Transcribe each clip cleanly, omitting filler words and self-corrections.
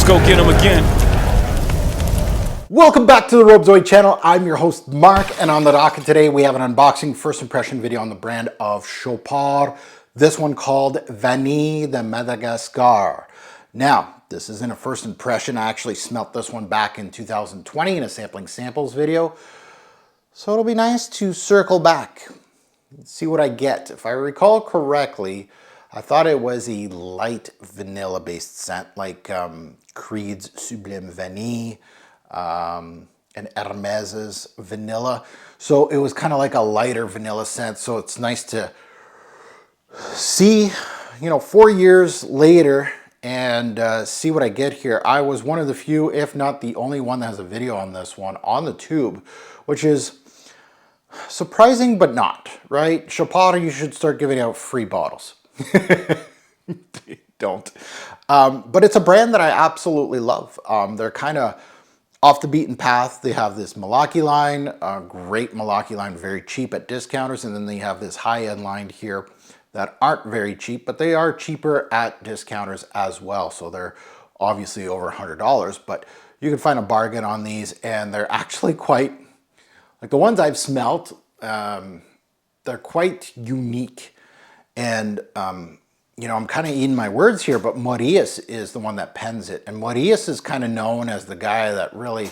go get them again. Welcome back to the Robezoid channel. I'm your host Mark, and on the docket today we have an unboxing first impression video on the brand of Chopard. This one called Vanille de Madagascar. Now, this isn't a first impression. I actually smelt this one back in 2020 in a sampling samples video. So it'll be nice to circle back and see what I get. If I recall correctly, I thought it was a light vanilla based scent like Creed's Sublime Vanille and Hermès's Vanilla. So it was kind of like a lighter vanilla scent. So it's nice to see, 4 years later and see what I get here. I was one of the few, if not the only one that has a video on this one on the tube, which is surprising but not, right? Chopard, you should start giving out free bottles. Don't. But it's a brand that I absolutely love. They're kind of off the beaten path. They have this Malaki line, great Malaki line, very cheap at discounters. And then they have this high-end line here that aren't very cheap, but they are cheaper at discounters as well. So they're obviously over $100, but you can find a bargain on these, and they're actually quite, like the ones I've smelt, they're quite unique. And, I'm kind of eating my words here, but Maurice is the one that pens it. And Maurice is kind of known as the guy that really,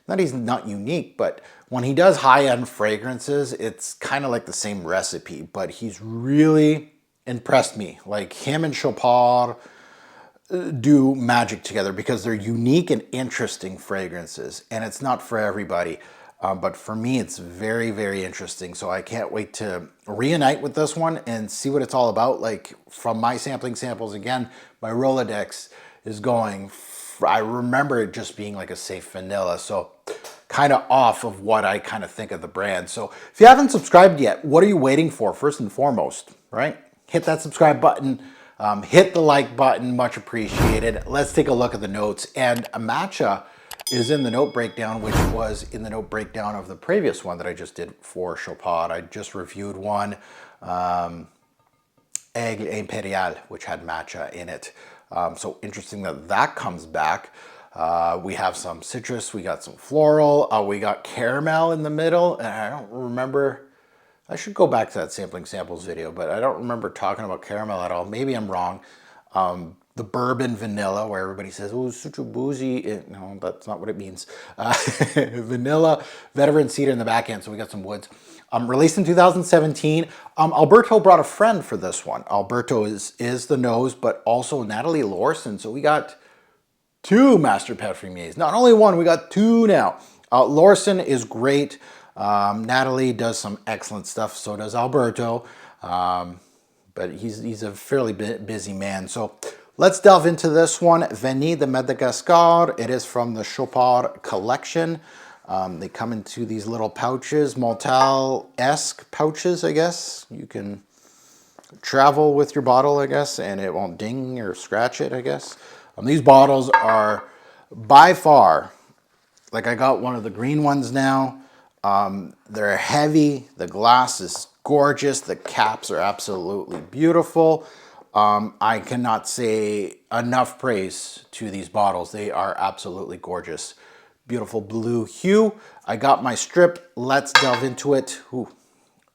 that he's not unique, but when he does high-end fragrances, it's kind of like the same recipe, but he's really impressed me. Like him and Chopard do magic together because they're unique and interesting fragrances, and it's not for everybody. But for me, it's very, very interesting. So I can't wait to reunite with this one and see what it's all about. Like from my sampling samples, again, my Rolodex is going, I remember it just being like a safe vanilla. So kind of off of what I kind of think of the brand. So if you haven't subscribed yet, what are you waiting for? First and foremost, right? Hit that subscribe button, hit the like button, much appreciated. Let's take a look at the notes. And a matcha is in the note breakdown, which was in the note breakdown of the previous one that I just did for Chopard. I just reviewed one, Aigle Imperial, which had matcha in it. So interesting that that comes back. We have some citrus, we got some floral, we got caramel in the middle, and I don't remember, I should go back to that sampling samples video, but I don't remember talking about caramel at all. Maybe I'm wrong. The bourbon vanilla, where everybody says, oh, it's such a boozy. No, that's not what it means. Vanilla, veteran cedar in the back end, so we got some woods. Released in 2017. Alberto brought a friend for this one. Alberto is the nose, but also Natalie Lorson. So we got two master parfumiers. Not only one, we got two now. Lorson is great. Natalie does some excellent stuff. So does Alberto. But he's a fairly busy man. So let's delve into this one. Vanille de Madagascar. It is from the Chopard collection. They come into these little pouches, Maltal-esque pouches, I guess. You can travel with your bottle, I guess, and it won't ding or scratch it, I guess. These bottles are by far, like I got one of the green ones now. They're heavy. The glass is gorgeous. The caps are absolutely beautiful. I cannot say enough praise to these bottles. They are absolutely gorgeous. Beautiful blue hue. I got my strip. Let's delve into it. Ooh,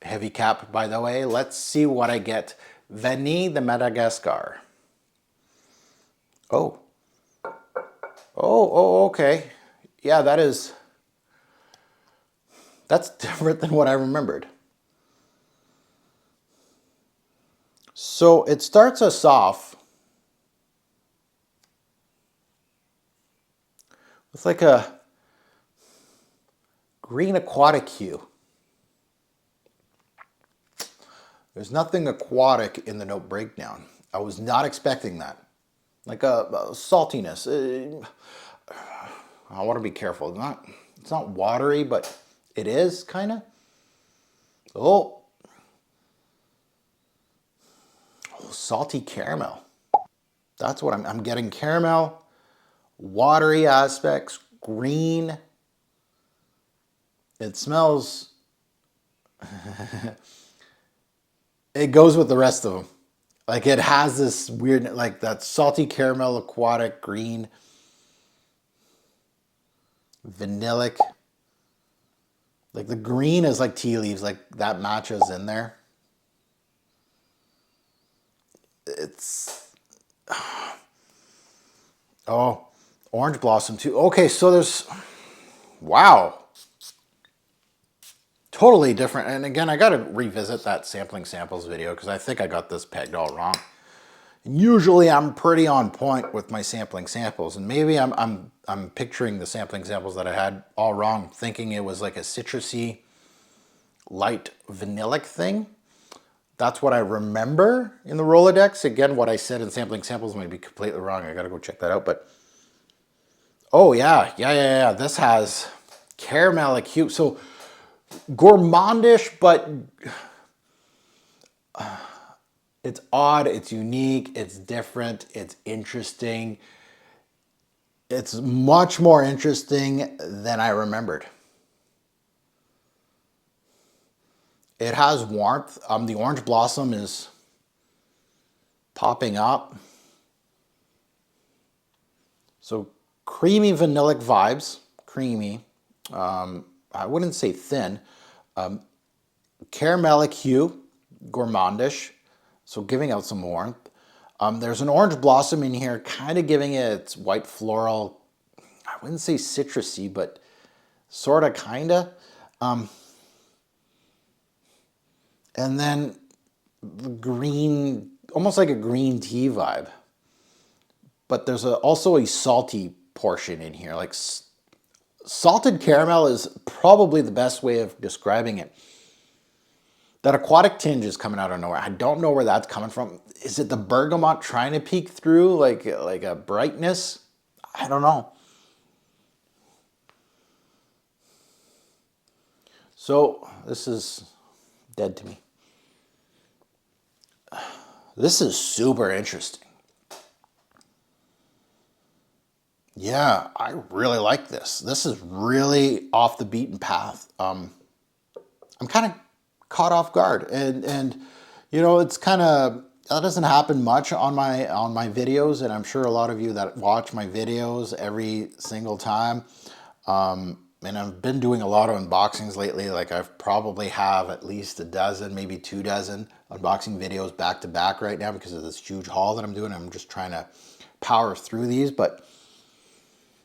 heavy cap, by the way. Let's see what I get. Vanille de Madagascar. Oh, okay. Yeah, that's different than what I remembered. So it starts us off with like a green aquatic hue. There's nothing aquatic in the note breakdown. I was not expecting that. Like a saltiness. I want to be careful. It's not watery, but it is kind of. Oh, salty caramel. That's what I'm getting. Caramel, watery aspects, green. It smells, it goes with the rest of them. Like it has this weird, like that salty caramel, aquatic, green. Vanillic. Like the green is like tea leaves, like that matches in there. It's, oh, orange blossom too. Okay, so there's, wow. Totally different. And again, I got to revisit that sampling samples video because I think I got this pegged all wrong. And usually I'm pretty on point with my sampling samples, and maybe I'm picturing the sampling samples that I had all wrong, thinking it was like a citrusy, light vanillic thing. That's what I remember in the Rolodex. Again, what I said in sampling samples might be completely wrong. I got to go check that out. But oh yeah. This has caramelic hue. So gourmandish, but it's odd, it's unique, it's different, it's interesting. It's much more interesting than I remembered. It has warmth. The orange blossom is popping up. So creamy vanillic vibes, creamy. I wouldn't say thin. Caramelic hue, gourmandish. So giving out some warmth. There's an orange blossom in here, kind of giving it its white floral, I wouldn't say citrusy, but sort of, kind of. And then the green, almost like a green tea vibe. But there's also a salty portion in here. Like salted caramel is probably the best way of describing it. That aquatic tinge is coming out of nowhere. I don't know where that's coming from. Is it the bergamot trying to peek through like a brightness? I don't know. So this is dead to me. This is super interesting. Yeah, I really like this. This is really off the beaten path. I'm kind of caught off guard, and you know, it's kind of, that doesn't happen much on my videos, and I'm sure a lot of you that watch my videos every single time. And I've been doing a lot of unboxings lately. Like I've probably have at least a dozen, maybe 2 dozen unboxing videos back to back right now because of this huge haul that I'm doing. I'm just trying to power through these, but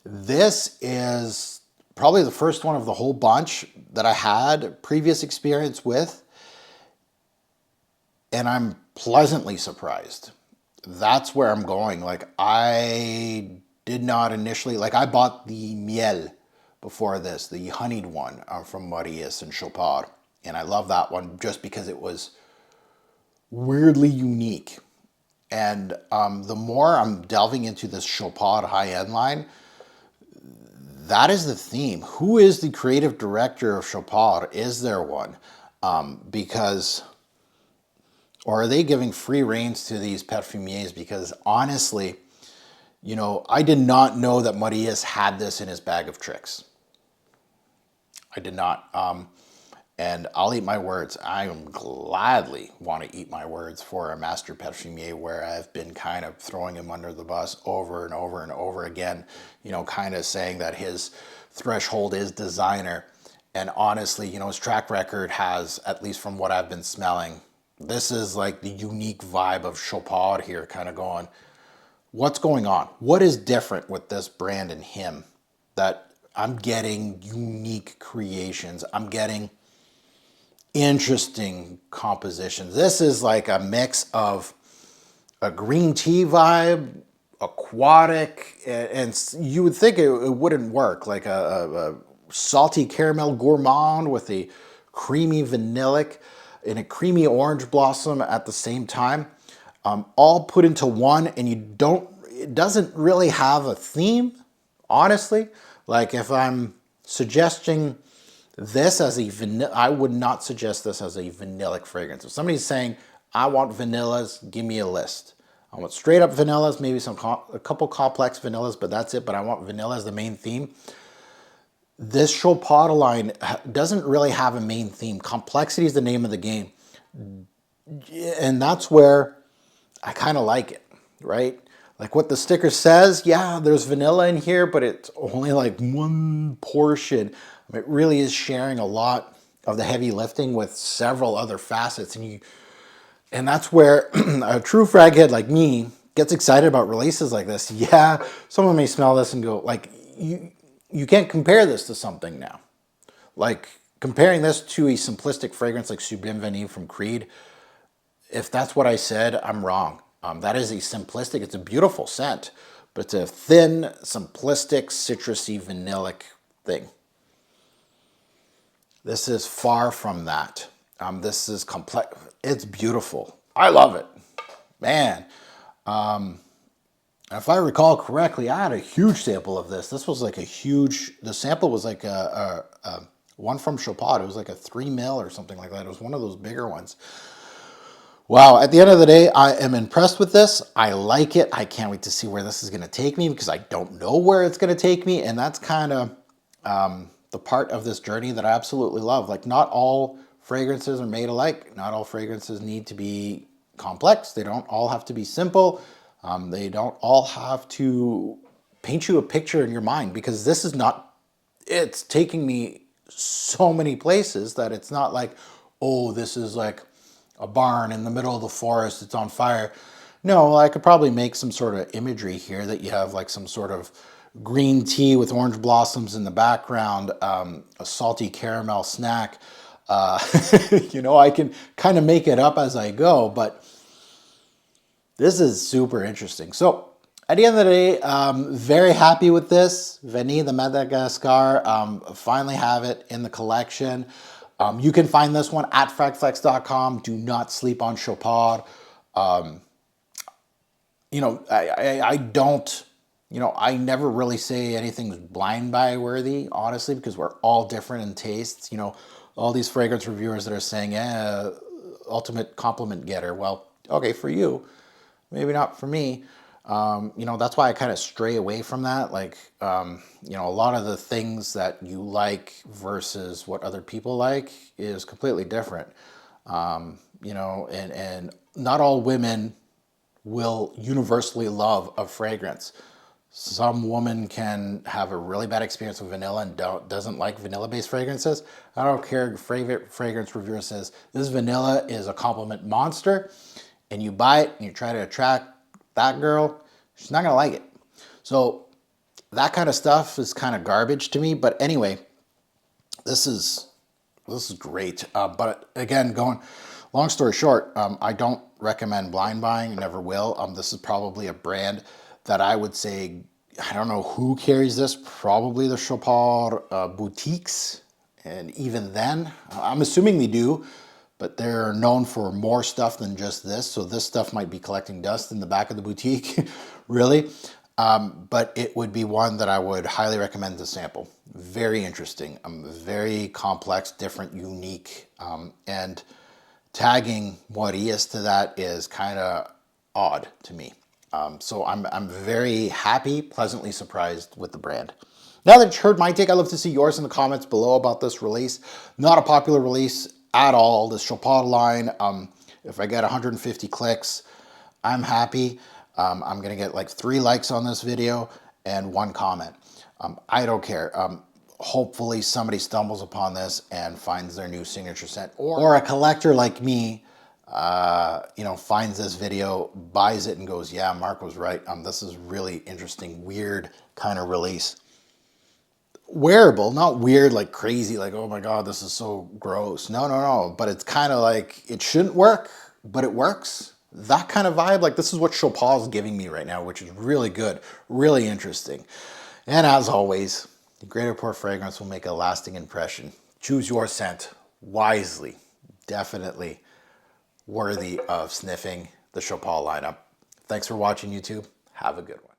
this is probably the first one of the whole bunch that I had previous experience with, and I'm pleasantly surprised. That's where I'm going. Like I did not initially, like I bought the miel before this, the honeyed one from Maurice and Chopard. And I love that one just because it was weirdly unique. And the more I'm delving into this Chopard high-end line, that is the theme. Who is the creative director of Chopard? Is there one? Because, or are they giving free reins to these perfumiers? Because honestly, you know, I did not know that Maurice had this in his bag of tricks. I did not. And I'll eat my words. I am gladly want to eat my words for a master perfumier where I've been kind of throwing him under the bus over and over and over again, you know, kind of saying that his threshold is designer. And honestly, you know, his track record has, at least from what I've been smelling, this is like the unique vibe of Chopard here, kind of going, what's going on? What is different with this brand and him that I'm getting unique creations? I'm getting interesting compositions. This is like a mix of a green tea vibe, aquatic, and you would think it wouldn't work, like a salty caramel gourmand with a creamy vanillic and a creamy orange blossom at the same time, all put into one, and it doesn't really have a theme, honestly. Like if I'm suggesting this as a vanilla, I would not suggest this as a vanillic fragrance. If somebody's saying, I want vanillas, give me a list. I want straight up vanillas, maybe a couple complex vanillas, but that's it. But I want vanilla as the main theme. This Chopard line doesn't really have a main theme. Complexity is the name of the game. And that's where I kind of like it, right? like what the sticker says, yeah, there's vanilla in here, but it's only like one portion. It really is sharing a lot of the heavy lifting with several other facets, and that's where a true frag head like me gets excited about releases like this. Yeah, someone may smell this and go like, you can't compare this to something now. Like comparing this to a simplistic fragrance like Sublime Vanille from Creed, if that's what I said, I'm wrong. That is a simplistic, it's a beautiful scent, but it's a thin, simplistic, citrusy, vanillic thing. This is far from that. This is complex. It's beautiful. I love it. Man. If I recall correctly, I had a huge sample of this. This was like a huge, the sample was like a one from Chopard. It was like a 3 ml or something like that. It was one of those bigger ones. Wow, at the end of the day, I am impressed with this. I like it. I can't wait to see where this is going to take me because I don't know where it's going to take me. And that's kind of the part of this journey that I absolutely love. Like not all fragrances are made alike. Not all fragrances need to be complex. They don't all have to be simple. They don't all have to paint you a picture in your mind because this is not, it's taking me so many places that it's not like, oh, this is like a barn in the middle of the forest, it's on fire. No, I could probably make some sort of imagery here that you have like some sort of green tea with orange blossoms in the background, a salty caramel snack. You know, I can kind of make it up as I go, but this is super interesting. So at the end of the day, very happy with this. Vanille de Madagascar, finally have it in the collection. You can find this one at fragflex.com. Do not sleep on Chopard. You know, I don't, you know, I never really say anything's blind buy worthy, honestly, because we're all different in tastes. You know, all these fragrance reviewers that are saying, yeah, ultimate compliment getter. Well, okay, for you, maybe not for me. You know, that's why I kind of stray away from that. Like, you know, a lot of the things that you like versus what other people like is completely different. You know, and not all women will universally love a fragrance. Some woman can have a really bad experience with vanilla and doesn't like vanilla-based fragrances. I don't care if fragrance reviewer says this vanilla is a compliment monster, and you buy it and you try to attract that girl, she's not gonna like it. So that kind of stuff is kind of garbage to me. But anyway, this is great. But again, long story short, I don't recommend blind buying, never will. This is probably a brand that I would say, I don't know who carries this, probably the Chopard boutiques. And even then, I'm assuming they do, but they're known for more stuff than just this. So this stuff might be collecting dust in the back of the boutique, really. But it would be one that I would highly recommend to sample. Very interesting, very complex, different, unique, and tagging Morillas to that is kind of odd to me. So I'm very happy, pleasantly surprised with the brand. Now that you've heard my take, I'd love to see yours in the comments below about this release. Not a popular release at all, this Chopard line. If I get 150 clicks, I'm happy. I'm gonna get like 3 likes on this video and 1 comment. I don't care. Hopefully somebody stumbles upon this and finds their new signature scent, or a collector like me, you know, finds this video, buys it and goes, yeah, Mark was right. This is really interesting, weird kind of release. Wearable, not weird like crazy, like, oh my God, this is so gross. No. But it's kind of like, it shouldn't work, but it works. That kind of vibe, like this is what Chopard is giving me right now, which is really good, really interesting. And as always, the Great Report fragrance will make a lasting impression. Choose your scent wisely. Definitely worthy of sniffing the Chopard lineup. Thanks for watching, YouTube. Have a good one.